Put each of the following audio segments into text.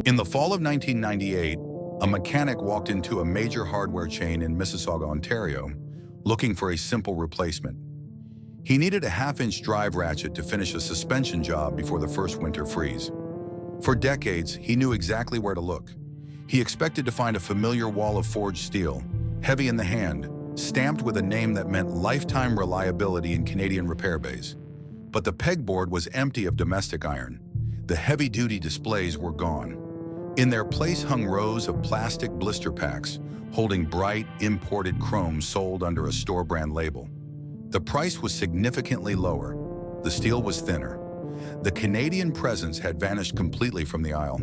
In the fall of 1998, a mechanic walked into a major hardware chain in Mississauga, Ontario, looking for a simple replacement. He needed a half-inch drive ratchet to finish a suspension job before the first winter freeze. For decades, he knew exactly where to look. He expected to find a familiar wall of forged steel, heavy in the hand, stamped with a name that meant lifetime reliability in Canadian repair bays. But the pegboard was empty of domestic iron. The heavy-duty displays were gone. In their place hung rows of plastic blister packs, holding bright, imported chrome sold under a store-brand label. The price was significantly lower. The steel was thinner. The Canadian presence had vanished completely from the aisle.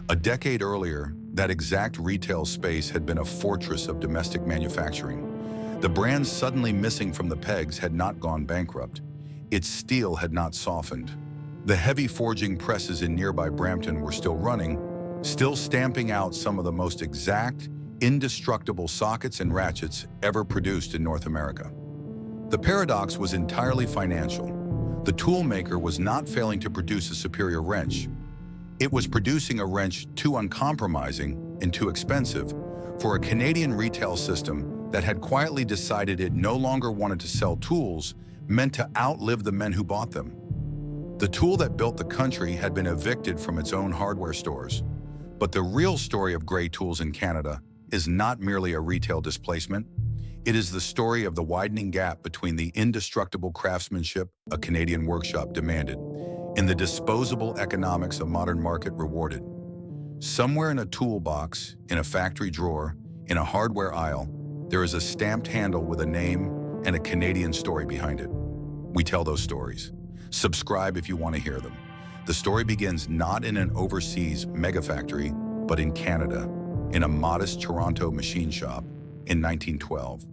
A decade earlier, that exact retail space had been a fortress of domestic manufacturing. The brands suddenly missing from the pegs had not gone bankrupt. Its steel had not softened. The heavy forging presses in nearby Brampton were still running, still stamping out some of the most exact, indestructible sockets and ratchets ever produced in North America. The paradox was entirely financial. The tool maker was not failing to produce a superior wrench. It was producing a wrench too uncompromising and too expensive for a Canadian retail system that had quietly decided it no longer wanted to sell tools meant to outlive the men who bought them. The tool that built the country had been evicted from its own hardware stores. But the real story of Gray Tools in Canada is not merely a retail displacement. It is the story of the widening gap between the indestructible craftsmanship a Canadian workshop demanded and the disposable economics a modern market rewarded. Somewhere in a toolbox, in a factory drawer, in a hardware aisle, there is a stamped handle with a name and a Canadian story behind it. We tell those stories. Subscribe if you want to hear them. The story begins not in an overseas megafactory, but in Canada, in a modest Toronto machine shop in 1912.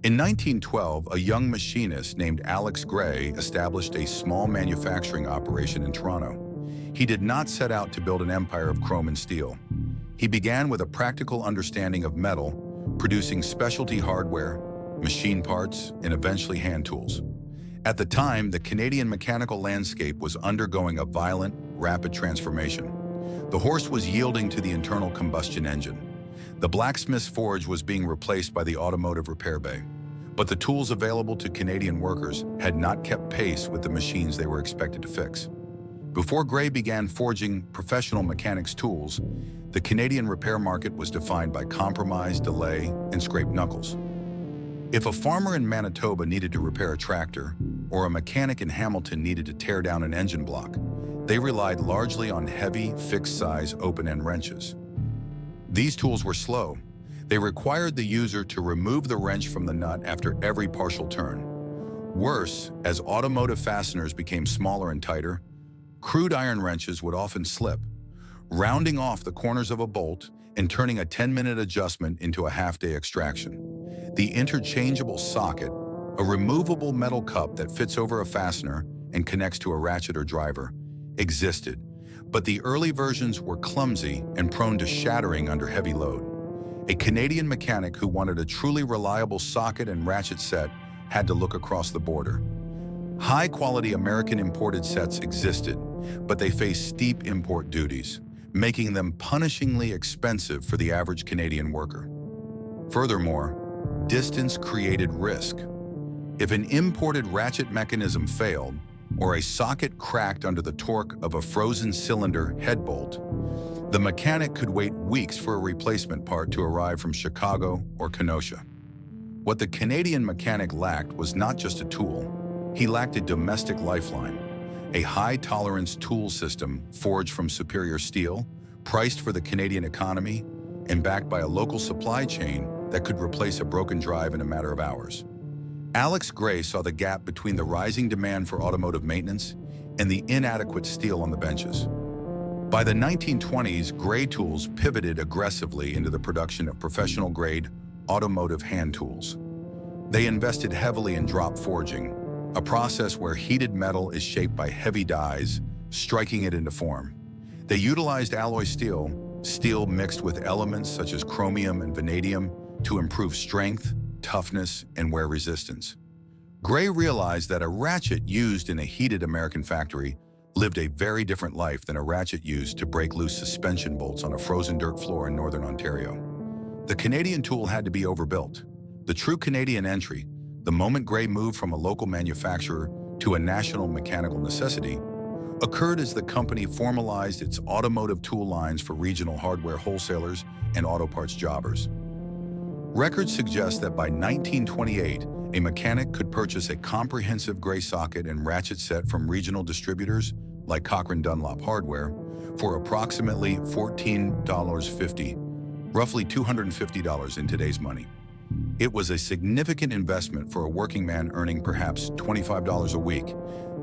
In 1912, a young machinist named Alex Gray established a small manufacturing operation in Toronto. He did not set out to build an empire of chrome and steel. He began with a practical understanding of metal, producing specialty hardware, machine parts, and eventually hand tools. At the time, the Canadian mechanical landscape was undergoing a violent, rapid transformation. The horse was yielding to the internal combustion engine. The blacksmith's forge was being replaced by the automotive repair bay. But the tools available to Canadian workers had not kept pace with the machines they were expected to fix. Before Gray began forging professional mechanics' tools, the Canadian repair market was defined by compromise, delay, and scraped knuckles. If a farmer in Manitoba needed to repair a tractor, or a mechanic in Hamilton needed to tear down an engine block, they relied largely on heavy, fixed-size, open-end wrenches. These tools were slow. They required the user to remove the wrench from the nut after every partial turn. Worse, as automotive fasteners became smaller and tighter, crude iron wrenches would often slip, rounding off the corners of a bolt and turning a 10-minute adjustment into a half-day extraction. The interchangeable socket, a removable metal cup that fits over a fastener and connects to a ratchet or driver, existed, but the early versions were clumsy and prone to shattering under heavy load. A Canadian mechanic who wanted a truly reliable socket and ratchet set had to look across the border. High-quality American imported sets existed, but they faced steep import duties, making them punishingly expensive for the average Canadian worker. Furthermore, distance created risk. If an imported ratchet mechanism failed, or a socket cracked under the torque of a frozen cylinder head bolt, the mechanic could wait weeks for a replacement part to arrive from Chicago or Kenosha. What the Canadian mechanic lacked was not just a tool. He lacked a domestic lifeline, a high-tolerance tool system forged from superior steel, priced for the Canadian economy, and backed by a local supply chain that could replace a broken drive in a matter of hours. Alex Gray saw the gap between the rising demand for automotive maintenance and the inadequate steel on the benches. By the 1920s, Gray Tools pivoted aggressively into the production of professional-grade automotive hand tools. They invested heavily in drop forging, a process where heated metal is shaped by heavy dies, striking it into form. They utilized alloy steel mixed with elements such as chromium and vanadium to improve strength, toughness, and wear resistance. Gray realized that a ratchet used in a heated American factory lived a very different life than a ratchet used to break loose suspension bolts on a frozen dirt floor in northern Ontario. The Canadian tool had to be overbuilt. The true Canadian entry, the moment Gray moved from a local manufacturer to a national mechanical necessity, occurred as the company formalized its automotive tool lines for regional hardware wholesalers and auto parts jobbers. Records suggest that by 1928, a mechanic could purchase a comprehensive Gray socket and ratchet set from regional distributors like Cochrane Dunlop Hardware for approximately $14.50, roughly $250 in today's money. It was a significant investment for a working man earning perhaps $25 a week,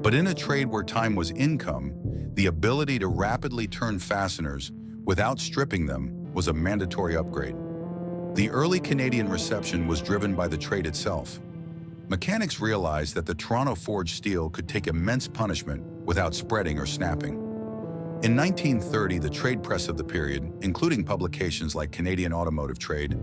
but in a trade where time was income, the ability to rapidly turn fasteners without stripping them was a mandatory upgrade. The early Canadian reception was driven by the trade itself. Mechanics realized that the Toronto forged steel could take immense punishment without spreading or snapping. In 1930, the trade press of the period, including publications like Canadian Automotive Trade,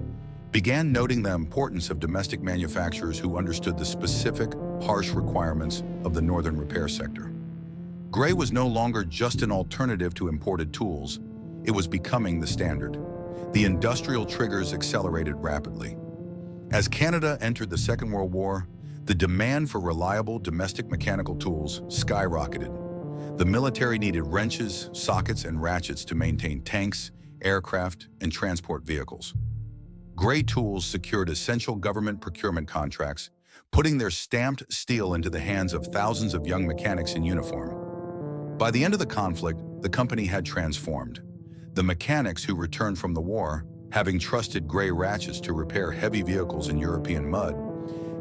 began noting the importance of domestic manufacturers who understood the specific, harsh requirements of the northern repair sector. Gray was no longer just an alternative to imported tools, it was becoming the standard. The industrial triggers accelerated rapidly. As Canada entered the Second World War, the demand for reliable domestic mechanical tools skyrocketed. The military needed wrenches, sockets, and ratchets to maintain tanks, aircraft, and transport vehicles. Gray tools secured essential government procurement contracts, putting their stamped steel into the hands of thousands of young mechanics in uniform. By the end of the conflict, the company had transformed. The mechanics who returned from the war, having trusted Gray ratchets to repair heavy vehicles in European mud,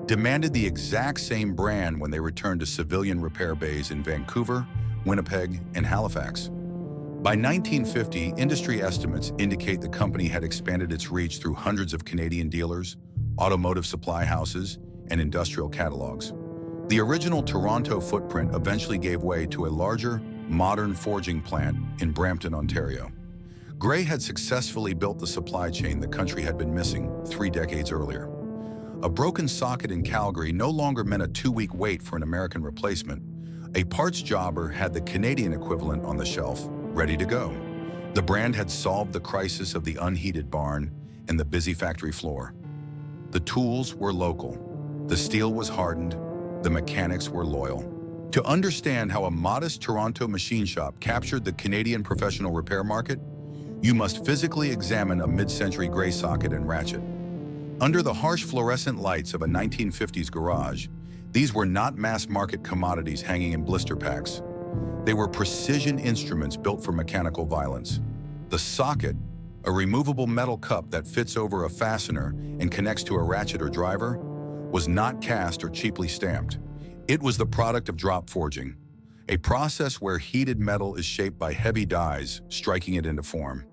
demanded the exact same brand when they returned to civilian repair bays in Vancouver, Winnipeg, and Halifax. By 1950, industry estimates indicate the company had expanded its reach through hundreds of Canadian dealers, automotive supply houses, and industrial catalogs. The original Toronto footprint eventually gave way to a larger, modern forging plant in Brampton, Ontario. Gray had successfully built the supply chain the country had been missing 3 decades earlier. A broken socket in Calgary no longer meant a 2-week wait for an American replacement. A parts jobber had the Canadian equivalent on the shelf, ready to go. The brand had solved the crisis of the unheated barn and the busy factory floor. The tools were local. The steel was hardened. The mechanics were loyal. To understand how a modest Toronto machine shop captured the Canadian professional repair market, you must physically examine a mid-century Gray socket and ratchet. Under the harsh fluorescent lights of a 1950s garage, these were not mass-market commodities hanging in blister packs. They were precision instruments built for mechanical violence. The socket, a removable metal cup that fits over a fastener and connects to a ratchet or driver, was not cast or cheaply stamped. It was the product of drop forging, a process where heated metal is shaped by heavy dies, striking it into form.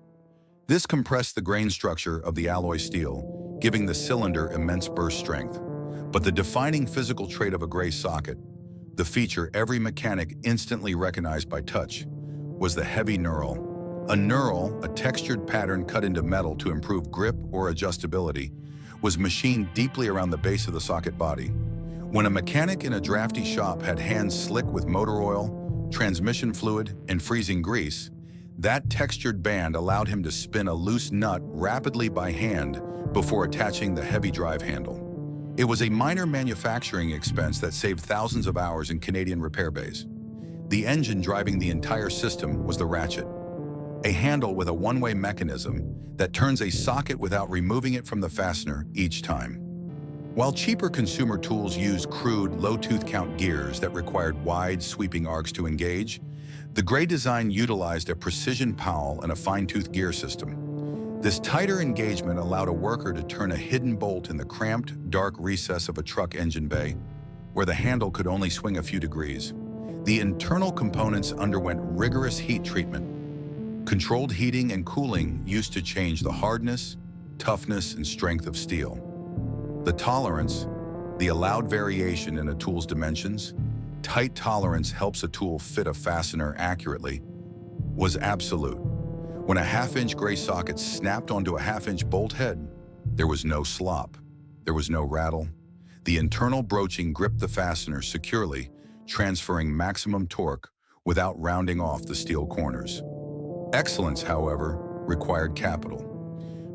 This compressed the grain structure of the alloy steel, giving the cylinder immense burst strength. But the defining physical trait of a Gray socket, the feature every mechanic instantly recognized by touch, was the heavy knurl. A knurl, a textured pattern cut into metal to improve grip or adjustability, was machined deeply around the base of the socket body. When a mechanic in a drafty shop had hands slick with motor oil, transmission fluid, and freezing grease, that textured band allowed him to spin a loose nut rapidly by hand before attaching the heavy drive handle. It was a minor manufacturing expense that saved thousands of hours in Canadian repair bays. The engine driving the entire system was the ratchet, a handle with a one-way mechanism that turns a socket without removing it from the fastener each time. While cheaper consumer tools used crude, low-tooth count gears that required wide, sweeping arcs to engage, the Gray design utilized a precision pawel and a fine-tooth gear system. This tighter engagement allowed a worker to turn a hidden bolt in the cramped, dark recess of a truck engine bay, where the handle could only swing a few degrees. The internal components underwent rigorous heat treatment. Controlled heating and cooling used to change the hardness, toughness, and strength of steel. The tolerance, the allowed variation in a tool's dimensions, tight tolerance helps a tool fit a fastener accurately, was absolute. When a half-inch Gray socket snapped onto a half-inch bolt head, there was no slop, there was no rattle. The internal broaching gripped the fastener securely, transferring maximum torque without rounding off the steel corners. Excellence, however, required capital.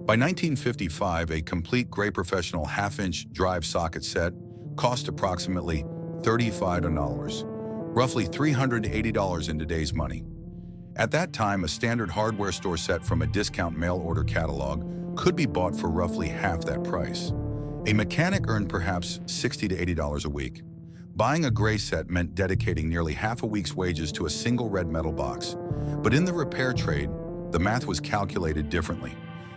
By 1955, a complete Gray Professional half-inch drive socket set cost approximately $35, roughly $380 in today's money. At that time, a standard hardware store set from a discount mail-order catalog could be bought for roughly half that price. A mechanic earned perhaps $60 to $80 a week. Buying a gray set meant dedicating nearly half a week's wages to a single red metal box. But in the repair trade, the math was calculated differently.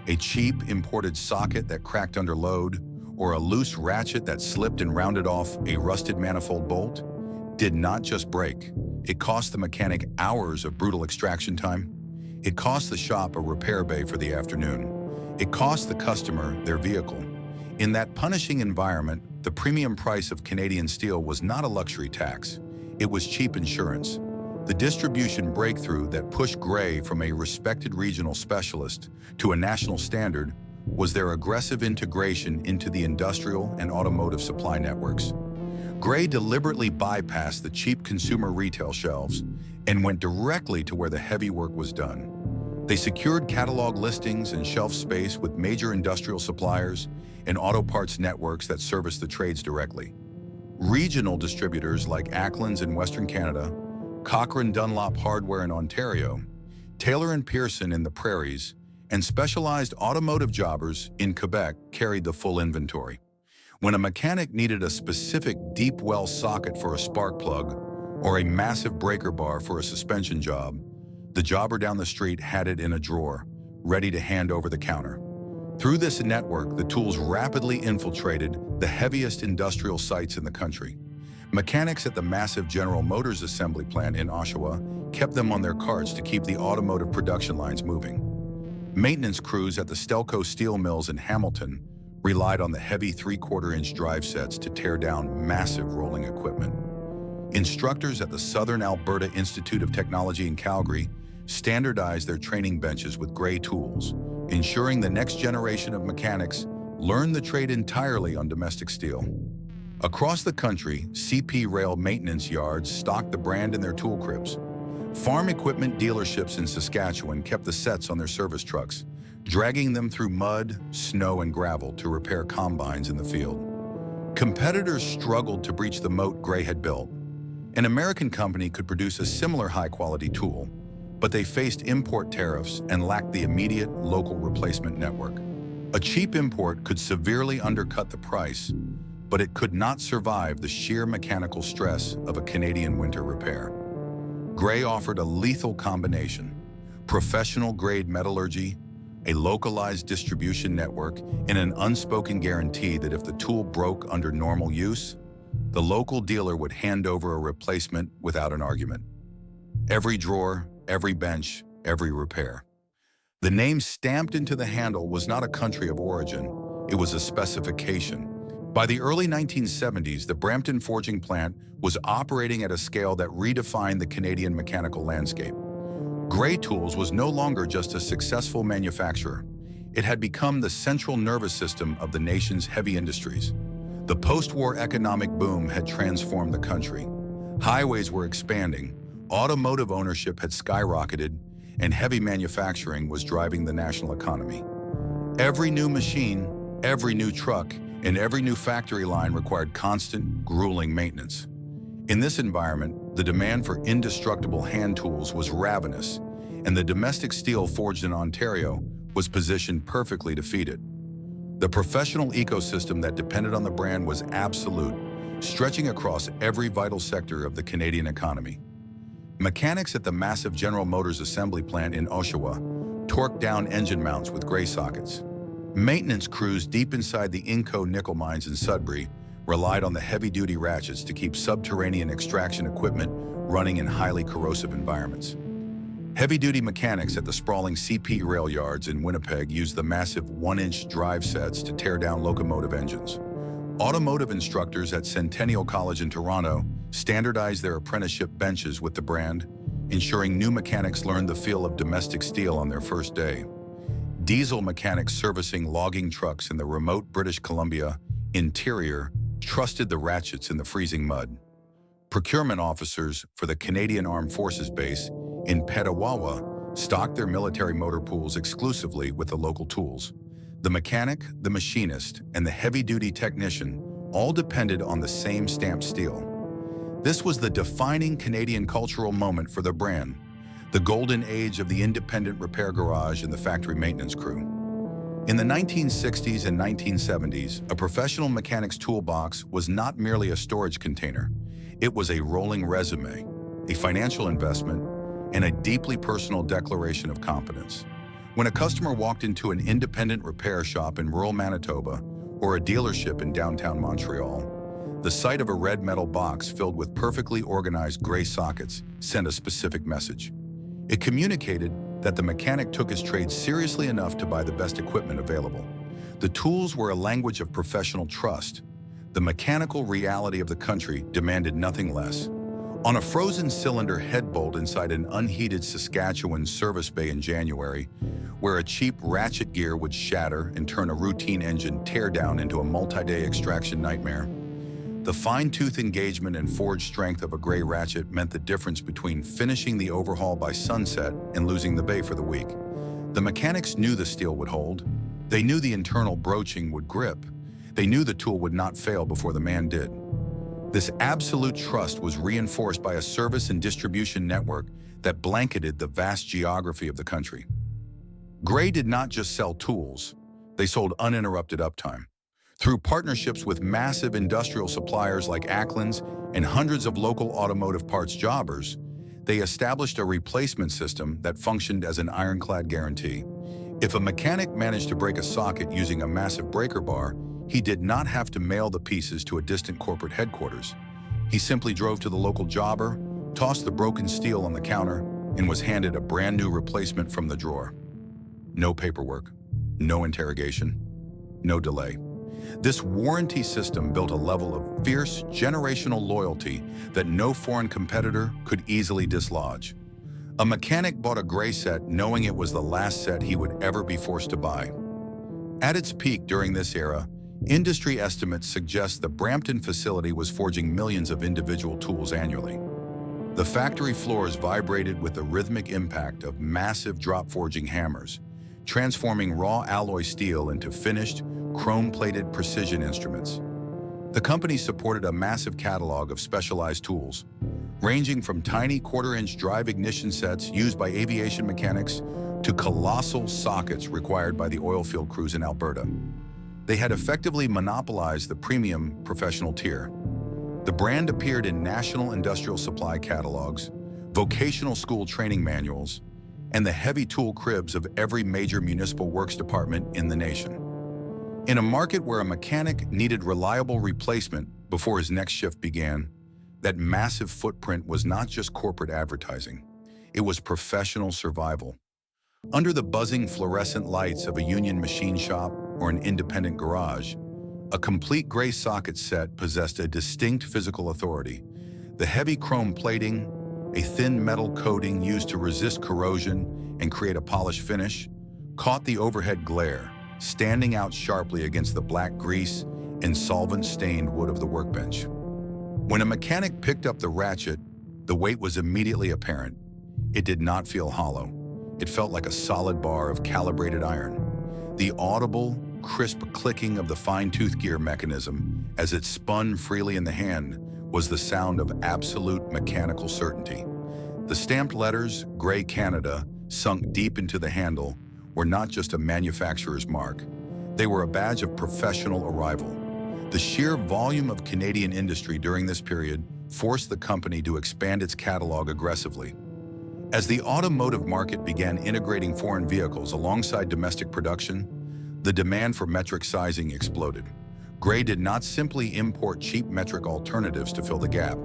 A cheap, imported socket that cracked under load, or a loose ratchet that slipped and rounded off a rusted manifold bolt, did not just break. It cost the mechanic hours of brutal extraction time. It cost the shop a repair bay for the afternoon. It cost the customer their vehicle. In that punishing environment, the premium price of Canadian steel was not a luxury tax. It was cheap insurance. The distribution breakthrough that pushed Gray from a respected regional specialist to a national standard was their aggressive integration into the industrial and automotive supply networks. Gray deliberately bypassed the cheap consumer retail shelves and went directly to where the heavy work was done. They secured catalog listings and shelf space with major industrial suppliers and auto parts networks that service the trades directly. Regional distributors like Acklands in Western Canada, Cochrane Dunlop Hardware in Ontario, Taylor & Pearson in the Prairies, and specialized automotive jobbers in Quebec carried the full inventory. When a mechanic needed a specific deep well socket for a spark plug or a massive breaker bar for a suspension job, the jobber down the street had it in a drawer, ready to hand over the counter. Through this network, the tools rapidly infiltrated the heaviest industrial sites in the country. Mechanics at the massive General Motors assembly plant in Oshawa kept them on their carts to keep the automotive production lines moving. Maintenance crews at the Stelco steel mills in Hamilton relied on the heavy 3/4-inch drive sets to tear down massive rolling equipment. Instructors at the Southern Alberta Institute of Technology in Calgary standardized their training benches with Gray tools, ensuring the next generation of mechanics learned the trade entirely on domestic steel. Across the country, CP Rail maintenance yards stocked the brand in their tool cribs. Farm equipment dealerships in Saskatchewan kept the sets on their service trucks, dragging them through mud, snow, and gravel to repair combines in the field. Competitors struggled to breach the moat Gray had built. An American company could produce a similar high-quality tool, but they faced import tariffs and lacked the immediate local replacement network. A cheap import could severely undercut the price, but it could not survive the sheer mechanical stress of a Canadian winter repair. Gray offered a lethal combination: professional-grade metallurgy, a localized distribution network, and an unspoken guarantee that if the tool broke under normal use, the local dealer would hand over a replacement without an argument. Every drawer, every bench, every repair. The name stamped into the handle was not a country of origin, it was a specification. By the early 1970s, the Brampton forging plant was operating at a scale that redefined the Canadian mechanical landscape. Gray Tools was no longer just a successful manufacturer. It had become the central nervous system of the nation's heavy industries. The post-war economic boom had transformed the country. Highways were expanding, automotive ownership had skyrocketed, and heavy manufacturing was driving the national economy. Every new machine, every new truck, and every new factory line required constant, grueling maintenance. In this environment, the demand for indestructible hand tools was ravenous, and the domestic steel forged in Ontario was positioned perfectly to feed it. The professional ecosystem that depended on the brand was absolute, stretching across every vital sector of the Canadian economy. Mechanics at the massive General Motors assembly plant in Oshawa torqued down engine mounts with Gray sockets. Maintenance crews deep inside the Inco nickel mines in Sudbury relied on the heavy-duty ratchets to keep subterranean extraction equipment running in highly corrosive environments. Heavy-duty mechanics at the sprawling CP rail yards in Winnipeg used the massive 1-inch drive sets to tear down locomotive engines. Automotive instructors at Centennial College in Toronto standardized their apprenticeship benches with the brand, ensuring new mechanics learned the feel of domestic steel on their first day. Diesel mechanics servicing logging trucks in the remote British Columbia interior trusted the ratchets in the freezing mud. Procurement officers for the Canadian Armed Forces Base in Petawawa stocked their military motor pools exclusively with the local tools. The mechanic, the machinist, and the heavy-duty technician all depended on the same stamped steel. This was the defining Canadian cultural moment for the brand, the golden age of the independent repair garage and the factory maintenance crew. In the 1960s and 1970s, a professional mechanic's toolbox was not merely a storage container. It was a rolling resume, a financial investment, and a deeply personal declaration of competence. When a customer walked into an independent repair shop in rural Manitoba or a dealership in downtown Montreal, the sight of a red metal box filled with perfectly organized gray sockets sent a specific message. It communicated that the mechanic took his trade seriously enough to buy the best equipment available. The tools were a language of professional trust. The mechanical reality of the country demanded nothing less. On a frozen cylinder head bolt inside an unheated Saskatchewan service bay in January, where a cheap ratchet gear would shatter and turn a routine engine teardown into a multi-day extraction nightmare, the fine-tooth engagement and forged strength of a gray ratchet meant the difference between finishing the overhaul by sunset and losing the bay for the week. The mechanics knew the steel would hold. They knew the internal broaching would grip. They knew the tool would not fail before the man did. This absolute trust was reinforced by a service and distribution network that blanketed the vast geography of the country. Gray did not just sell tools, they sold uninterrupted uptime. Through partnerships with massive industrial suppliers like Acklands and hundreds of local automotive parts jobbers, they established a replacement system that functioned as an ironclad guarantee. If a mechanic managed to break a socket using a massive breaker bar, he did not have to mail the pieces to a distant corporate headquarters. He simply drove to the local jobber, tossed the broken steel on the counter, and was handed a brand new replacement from the drawer. No paperwork, no interrogation, no delay. This warranty system built a level of fierce, generational loyalty that no foreign competitor could easily dislodge. A mechanic bought a Gray set knowing it was the last set he would ever be forced to buy. At its peak during this era, industry estimates suggest the Brampton facility was forging millions of individual tools annually. The factory floors vibrated with the rhythmic impact of massive drop forging hammers, transforming raw alloy steel into finished, chrome-plated precision instruments. The company supported a massive catalog of specialized tools, ranging from tiny quarter-inch drive ignition sets used by aviation mechanics to colossal sockets required by the oil field crews in Alberta. They had effectively monopolized the premium professional tier. The brand appeared in national industrial supply catalogs, vocational school training manuals, and the heavy tool cribs of every major municipal works department in the nation. In a market where a mechanic needed reliable replacement before his next shift began, that massive footprint was not just corporate advertising. It was professional survival. Under the buzzing fluorescent lights of a union machine shop or an independent garage, a complete gray socket set possessed a distinct physical authority. The heavy chrome plating, a thin metal coating used to resist corrosion and create a polished finish, caught the overhead glare, standing out sharply against the black grease and solvent-stained wood of the workbench. When a mechanic picked up the ratchet, the weight was immediately apparent. It did not feel hollow. It felt like a solid bar of calibrated iron. The audible, crisp clicking of the fine-tooth gear mechanism as it spun freely in the hand was the sound of absolute mechanical certainty. The stamped letters, Gray Canada, sunk deep into the handle, were not just a manufacturer's mark. They were a badge of professional arrival. The sheer volume of Canadian industry during this period forced the company to expand its catalog aggressively. As the automotive market began integrating foreign vehicles alongside domestic production, the demand for metric sizing exploded. Gray did not simply import cheap metric alternatives to fill the gap.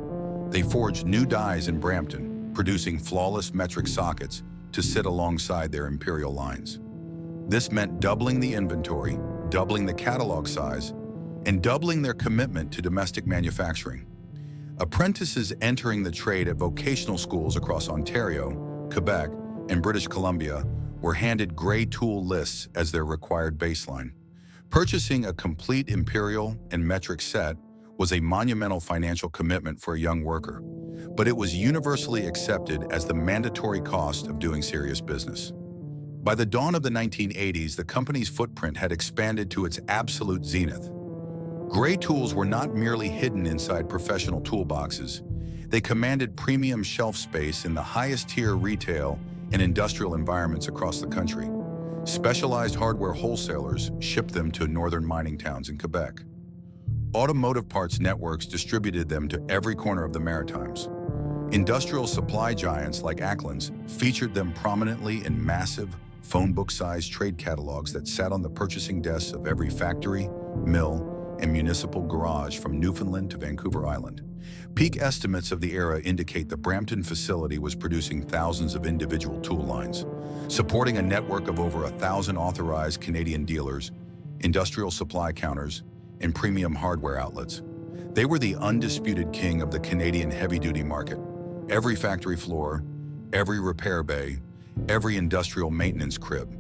They forged new dies in Brampton, producing flawless metric sockets to sit alongside their imperial lines. This meant doubling the inventory, doubling the catalog size, and doubling their commitment to domestic manufacturing. Apprentices entering the trade at vocational schools across Ontario, Quebec, and British Columbia were handed Gray tool lists as their required baseline. Purchasing a complete imperial and metric set was a monumental financial commitment for a young worker, but it was universally accepted as the mandatory cost of doing serious business. By the dawn of the 1980s, the company's footprint had expanded to its absolute zenith. Gray tools were not merely hidden inside professional toolboxes. They commanded premium shelf space in the highest-tier retail and industrial environments across the country. Specialized hardware wholesalers shipped them to northern mining towns in Quebec. Automotive parts networks distributed them to every corner of the Maritimes. Industrial supply giants like Ackland's featured them prominently in massive, phone book-sized trade catalogs that sat on the purchasing desks of every factory, mill, and municipal garage from Newfoundland to Vancouver Island. Peak estimates of the era indicate the Brampton facility was producing thousands of individual tool lines, supporting a network of over 1,000 authorized Canadian dealers, industrial supply counters, and premium hardware outlets. They were the undisputed king of the Canadian heavy-duty market. Every factory floor, every repair bay, every industrial maintenance crib.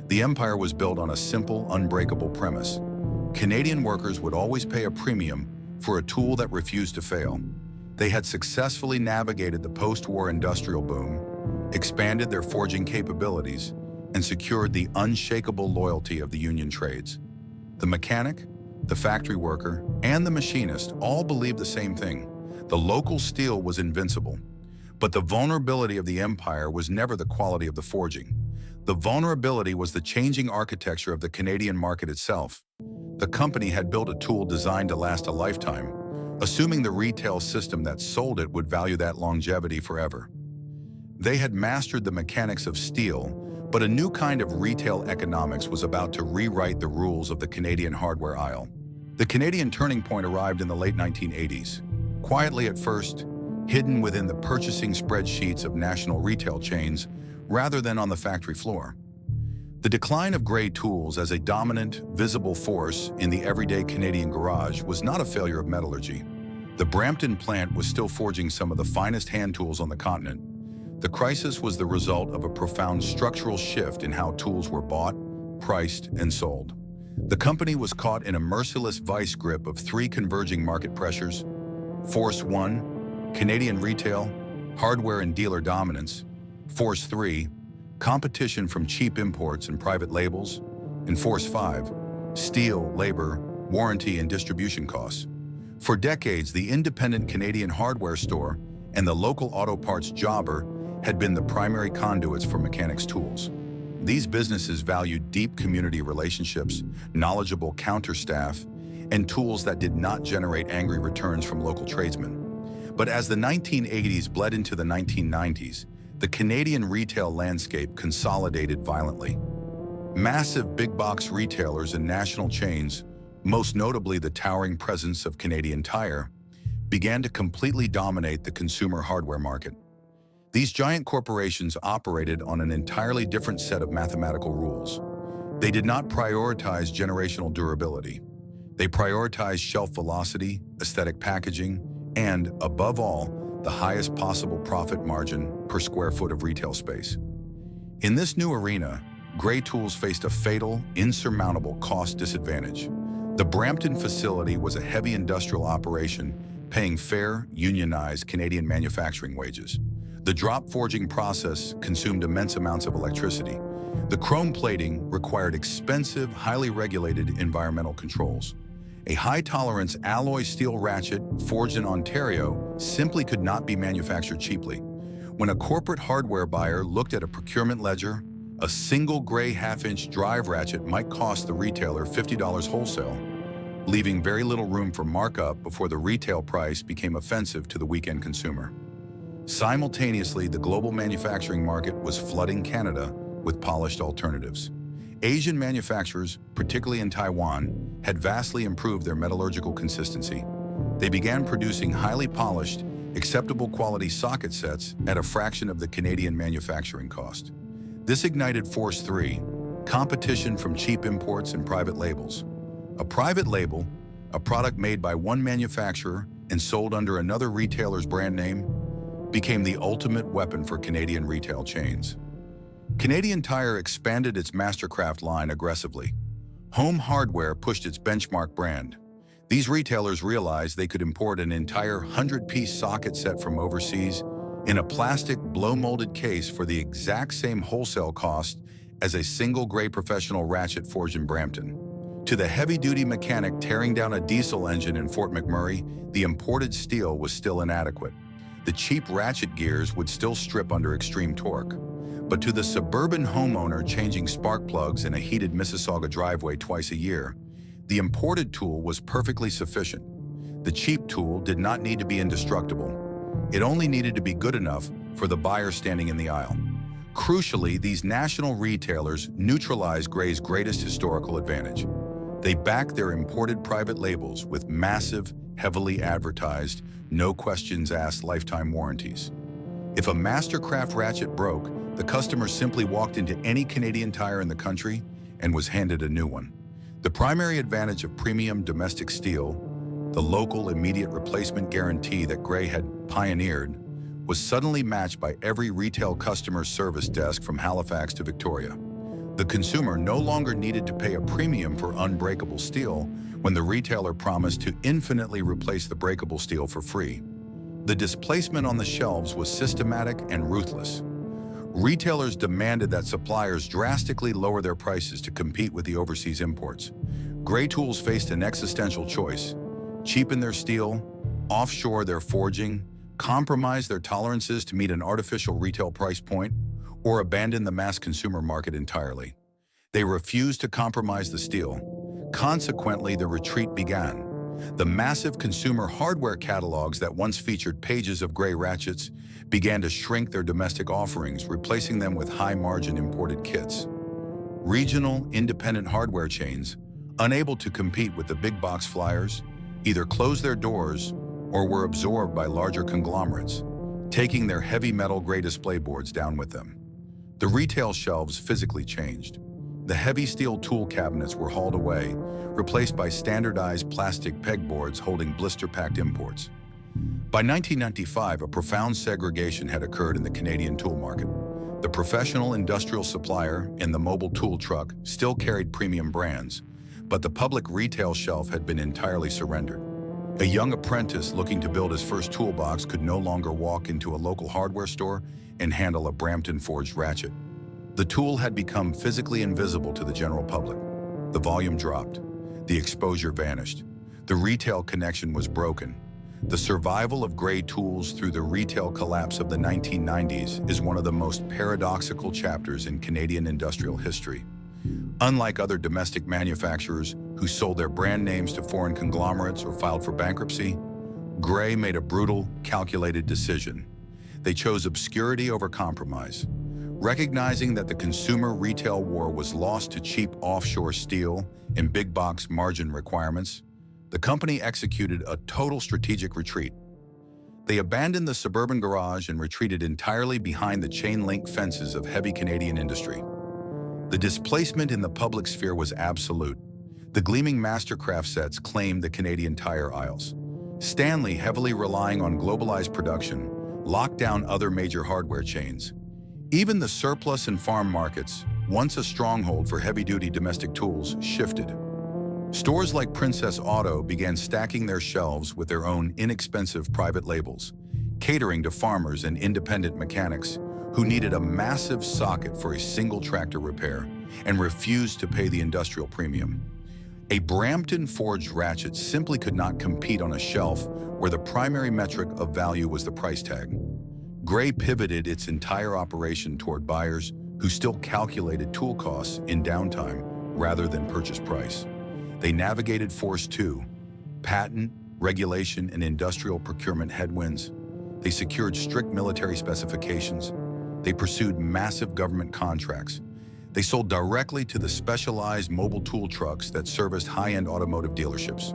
The empire was built on a simple, unbreakable premise. Canadian workers would always pay a premium for a tool that refused to fail. They had successfully navigated the post-war industrial boom, expanded their forging capabilities, and secured the unshakable loyalty of the union trades. The mechanic, the factory worker, and the machinist all believed the same thing. The local steel was invincible. But the vulnerability of the empire was never the quality of the forging. The vulnerability was the changing architecture of the Canadian market itself. The company had built a tool designed to last a lifetime, assuming the retail system that sold it would value that longevity forever. They had mastered the mechanics of steel, but a new kind of retail economics was about to rewrite the rules of the Canadian hardware aisle. The Canadian turning point arrived in the late 1980s. Quietly at first, hidden within the purchasing spreadsheets of national retail chains rather than on the factory floor. The decline of Gray tools as a dominant, visible force in the everyday Canadian garage was not a failure of metallurgy. The Brampton plant was still forging some of the finest hand tools on the continent. The crisis was the result of a profound structural shift in how tools were bought, priced, and sold. The company was caught in a merciless vice grip of three converging market pressures: Force 1, Canadian retail, hardware and dealer dominance; Force 3, competition from cheap imports and private labels; and Force 5, steel, labor, warranty, and distribution costs. For decades, the independent Canadian hardware store and the local auto parts jobber had been the primary conduits for mechanics' tools. These businesses valued deep community relationships, knowledgeable counter staff, and tools that did not generate angry returns from local tradesmen. But as the 1980s bled into the 1990s, the Canadian retail landscape consolidated violently. Massive big-box retailers and national chains, most notably the towering presence of Canadian Tire, began to completely dominate the consumer hardware market. These giant corporations operated on an entirely different set of mathematical rules. They did not prioritize generational durability. They prioritized shelf velocity, aesthetic packaging, and, above all, the highest possible profit margin per square foot of retail space. In this new arena, Gray tools faced a fatal, insurmountable cost disadvantage. The Brampton facility was a heavy industrial operation paying fair, unionized Canadian manufacturing wages. The drop forging process consumed immense amounts of electricity. The chrome plating required expensive, highly regulated environmental controls. A high-tolerance alloy steel ratchet forged in Ontario simply could not be manufactured cheaply. When a corporate hardware buyer looked at a procurement ledger, a single Gray half-inch drive ratchet might cost the retailer $50 wholesale, leaving very little room for markup before the retail price became offensive to the weekend consumer. Simultaneously, the global manufacturing market was flooding Canada with polished alternatives. Asian manufacturers, particularly in Taiwan, had vastly improved their metallurgical consistency. They began producing highly polished, acceptable quality socket sets at a fraction of the Canadian manufacturing cost. This ignited Force 3, competition from cheap imports and private labels. A private label, a product made by one manufacturer and sold under another retailer's brand name, became the ultimate weapon for Canadian retail chains. Canadian Tire expanded its Mastercraft line aggressively. Home Hardware pushed its benchmark brand. These retailers realized they could import an entire 100-piece socket set from overseas in a plastic blow-molded case for the exact same wholesale cost as a single gray professional ratchet forged in Brampton. To the heavy-duty mechanic tearing down a diesel engine in Fort McMurray, the imported steel was still inadequate. The cheap ratchet gears would still strip under extreme torque. But to the suburban homeowner changing spark plugs in a heated Mississauga driveway twice a year, the imported tool was perfectly sufficient. The cheap tool did not need to be indestructible. It only needed to be good enough for the buyer standing in the aisle. Crucially, these national retailers neutralized Gray's greatest historical advantage. They backed their imported private labels with massive, heavily advertised, no questions asked lifetime warranties. If a Mastercraft ratchet broke, the customer simply walked into any Canadian Tire in the country and was handed a new one. The primary advantage of premium domestic steel, the local immediate replacement guarantee that Gray had pioneered, was suddenly matched by every retail customer service desk from Halifax to Victoria. The consumer no longer needed to pay a premium for unbreakable steel when the retailer promised to infinitely replace the breakable steel for free. The displacement on the shelves was systematic and ruthless. Retailers demanded that suppliers drastically lower their prices to compete with the overseas imports. Gray Tools faced an existential choice: cheapen their steel, offshore their forging, compromise their tolerances to meet an artificial retail price point, or abandon the mass consumer market entirely. They refused to compromise the steel. Consequently, the retreat began. The massive consumer hardware catalogs that once featured pages of Gray ratchets began to shrink their domestic offerings, replacing them with high-margin imported kits. Regional, independent hardware chains, unable to compete with the big box flyers, either closed their doors or were absorbed by larger conglomerates, taking their heavy metal Gray display boards down with them. The retail shelves physically changed. The heavy steel tool cabinets were hauled away, replaced by standardized plastic pegboards holding blister-packed imports. By 1995, a profound segregation had occurred in the Canadian tool market. The professional industrial supplier and the mobile tool truck still carried premium brands, but the public retail shelf had been entirely surrendered. A young apprentice looking to build his first toolbox could no longer walk into a local hardware store and handle a Brampton forged ratchet. The tool had become physically invisible to the general public. The volume dropped. The exposure vanished. The retail connection was broken. The survival of Gray tools through the retail collapse of the 1990s is one of the most paradoxical chapters in Canadian industrial history. Unlike other domestic manufacturers who sold their brand names to foreign conglomerates or filed for bankruptcy, Gray made a brutal, calculated decision. They chose obscurity over compromise. Recognizing that the consumer retail war was lost to cheap offshore steel and big box margin requirements, the company executed a total strategic retreat. They abandoned the suburban garage and retreated entirely behind the chain-link fences of heavy Canadian industry. The displacement in the public sphere was absolute. The gleaming Mastercraft sets claimed the Canadian Tire aisles. Stanley, heavily relying on globalized production, locked down other major hardware chains. Even the surplus and farm markets, once a stronghold for heavy-duty domestic tools, shifted. Stores like Princess Auto began stacking their shelves with their own inexpensive private labels, catering to farmers and independent mechanics who needed a massive socket for a single tractor repair and refused to pay the industrial premium. A Brampton forged ratchet simply could not compete on a shelf where the primary metric of value was the price tag. Gray pivoted its entire operation toward buyers who still calculated tool costs in downtime rather than purchase price. They navigated Force 2, patent, regulation, and industrial procurement headwinds. They secured strict military specifications. They pursued massive government contracts. They sold directly to the specialized mobile tool trucks that serviced high-end automotive dealerships.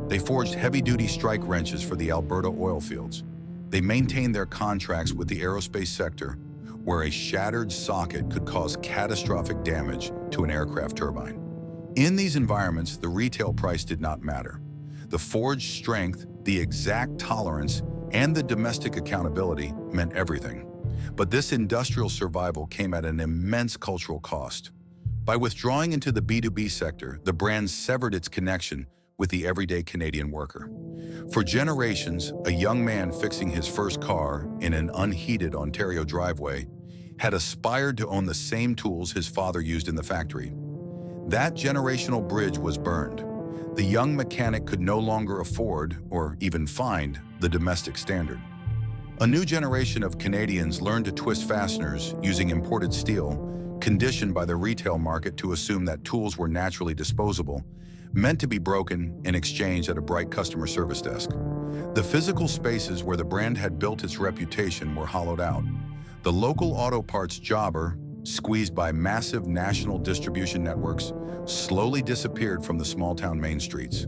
They forged heavy-duty strike wrenches for the Alberta oil fields. They maintained their contracts with the aerospace sector, where a shattered socket could cause catastrophic damage to an aircraft turbine. In these environments, the retail price did not matter. The forged strength, the exact tolerance, and the domestic accountability meant everything. But this industrial survival came at an immense cultural cost. By withdrawing into the B2B sector, the brand severed its connection with the everyday Canadian worker. For generations, a young man fixing his first car in an unheated Ontario driveway had aspired to own the same tools his father used in the factory. That generational bridge was burned. The young mechanic could no longer afford, or even find, the domestic standard. A new generation of Canadians learned to twist fasteners using imported steel, conditioned by the retail market to assume that tools were naturally disposable, meant to be broken and exchanged at a bright customer service desk. The physical spaces where the brand had built its reputation were hollowed out. The local auto parts jobber, squeezed by massive national distribution networks, slowly disappeared from the small-town main streets.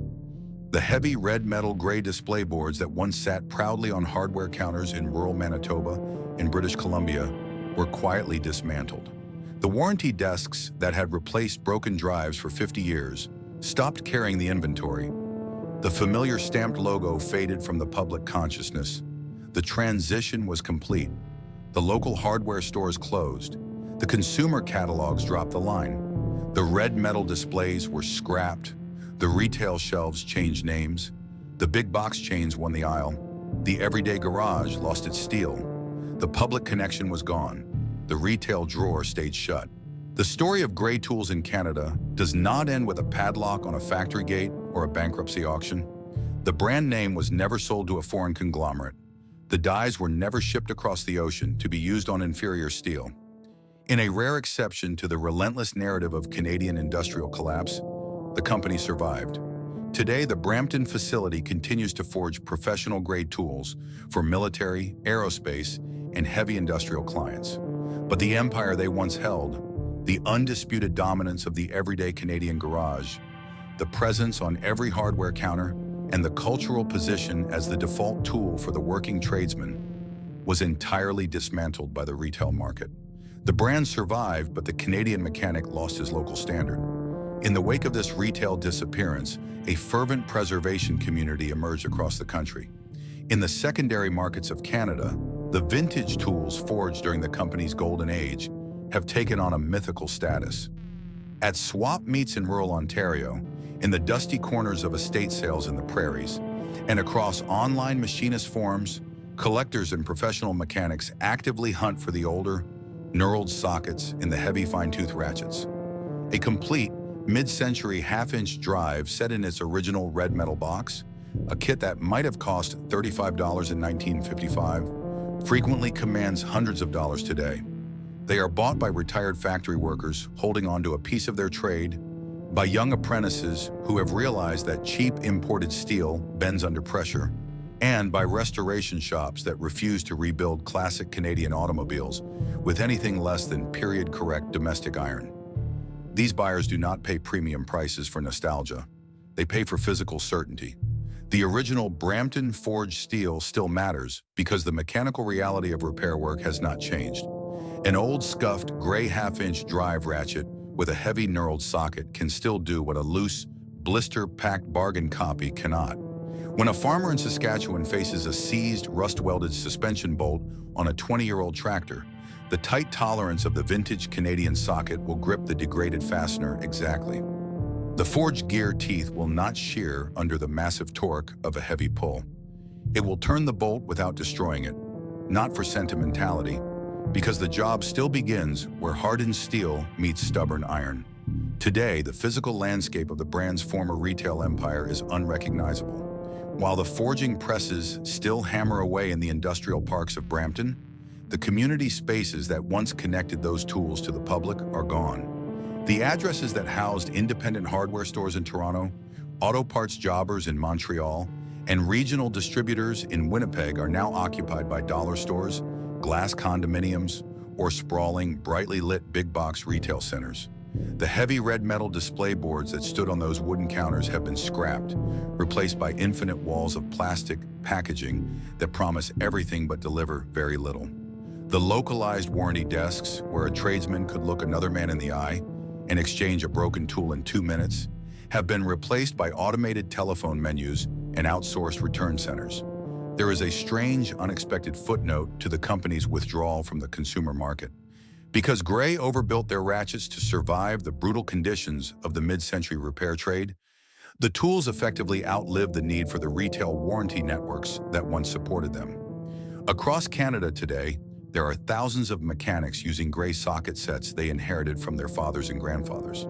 The heavy red metal gray display boards that once sat proudly on hardware counters in rural Manitoba and British Columbia were quietly dismantled. The warranty desks that had replaced broken drives for 50 years stopped carrying the inventory. The familiar stamped logo faded from the public consciousness. The transition was complete. The local hardware stores closed. The consumer catalogs dropped the line. The red metal displays were scrapped. The retail shelves changed names. The big box chains won the aisle. The everyday garage lost its steel. The public connection was gone. The retail drawer stayed shut. The story of gray tools in Canada does not end with a padlock on a factory gate or a bankruptcy auction. The brand name was never sold to a foreign conglomerate. The dies were never shipped across the ocean to be used on inferior steel. In a rare exception to the relentless narrative of Canadian industrial collapse, the company survived. Today, the Brampton facility continues to forge professional-grade tools for military, aerospace, and heavy industrial clients. But the empire they once held, the undisputed dominance of the everyday Canadian garage, the presence on every hardware counter, and the cultural position as the default tool for the working tradesman, was entirely dismantled by the retail market. The brand survived, but the Canadian mechanic lost his local standard. In the wake of this retail disappearance, a fervent preservation community emerged across the country. In the secondary markets of Canada, the vintage tools forged during the company's golden age have taken on a mythical status. At swap meets in rural Ontario, in the dusty corners of estate sales in the prairies, and across online machinist forums, collectors and professional mechanics actively hunt for the older, knurled sockets in the heavy fine-tooth ratchets. A complete, mid-century half-inch drive set in its original red metal box, a kit that might have cost $35 in 1955, frequently commands hundreds of dollars today. They are bought by retired factory workers holding onto a piece of their trade, by young apprentices who have realized that cheap imported steel bends under pressure, and by restoration shops that refuse to rebuild classic Canadian automobiles with anything less than period-correct domestic iron. These buyers do not pay premium prices for nostalgia. They pay for physical certainty. The original Brampton forged steel still matters because the mechanical reality of repair work has not changed. An old scuffed gray half-inch drive ratchet with a heavy knurled socket can still do what a loose, blister-packed bargain copy cannot. When a farmer in Saskatchewan faces a seized, rust-welded suspension bolt on a 20-year-old tractor, the tight tolerance of the vintage Canadian socket will grip the degraded fastener exactly. The forged gear teeth will not shear under the massive torque of a heavy pull. It will turn the bolt without destroying it, not for sentimentality, because the job still begins where hardened steel meets stubborn iron. Today, the physical landscape of the brand's former retail empire is unrecognizable. While the forging presses still hammer away in the industrial parks of Brampton, the community spaces that once connected those tools to the public are gone. The addresses that housed independent hardware stores in Toronto, auto parts jobbers in Montreal, and regional distributors in Winnipeg are now occupied by dollar stores, glass condominiums, or sprawling, brightly lit big-box retail centers. The heavy red metal display boards that stood on those wooden counters have been scrapped, replaced by infinite walls of plastic packaging that promise everything but deliver very little. The localized warranty desks, where a tradesman could look another man in the eye and exchange a broken tool in 2 minutes, have been replaced by automated telephone menus and outsourced return centers. There is a strange, unexpected footnote to the company's withdrawal from the consumer market. Because Gray overbuilt their ratchets to survive the brutal conditions of the mid-century repair trade, The tools effectively outlived the need for the retail warranty networks that once supported them. Across Canada today, there are thousands of mechanics using gray socket sets they inherited from their fathers and grandfathers.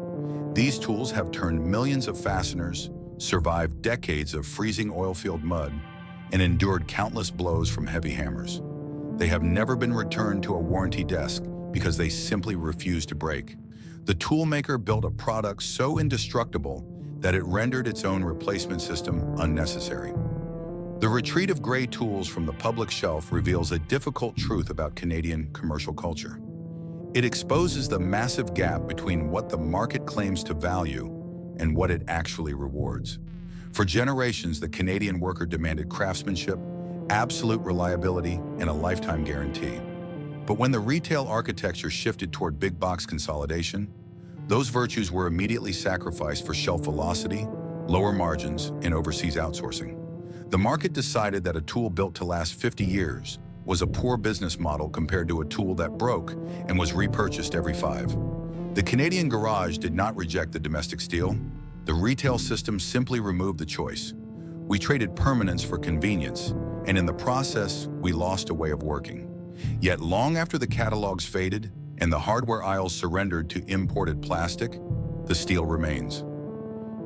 These tools have turned millions of fasteners, survived decades of freezing oil-filled mud, and endured countless blows from heavy hammers. They have never been returned to a warranty desk because they simply refuse to break. The toolmaker built a product so indestructible that it rendered its own replacement system unnecessary. The retreat of gray tools from the public shelf reveals a difficult truth about Canadian commercial culture. It exposes the massive gap between what the market claims to value and what it actually rewards. For generations, the Canadian worker demanded craftsmanship, absolute reliability, and a lifetime guarantee. But when the retail architecture shifted toward big box consolidation, those virtues were immediately sacrificed for shelf velocity, lower margins, and overseas outsourcing. The market decided that a tool built to last 50 years was a poor business model compared to a tool that broke and was repurchased every 5. The Canadian garage did not reject the domestic steel. The retail system simply removed the choice. We traded permanence for convenience, and in the process, we lost a way of working. Yet long after the catalogs faded and the hardware aisles surrendered to imported plastic, the steel remains.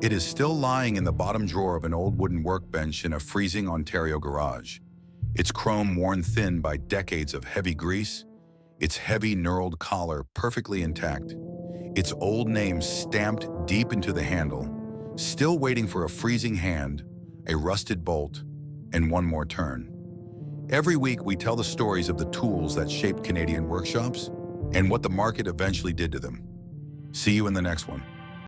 It is still lying in the bottom drawer of an old wooden workbench in a freezing Ontario garage. Its chrome worn thin by decades of heavy grease, its heavy knurled collar perfectly intact, its old name stamped deep into the handle, still waiting for a freezing hand, a rusted bolt, and one more turn. Every week we tell the stories of the tools that shaped Canadian workshops and what the market eventually did to them. See you in the next one.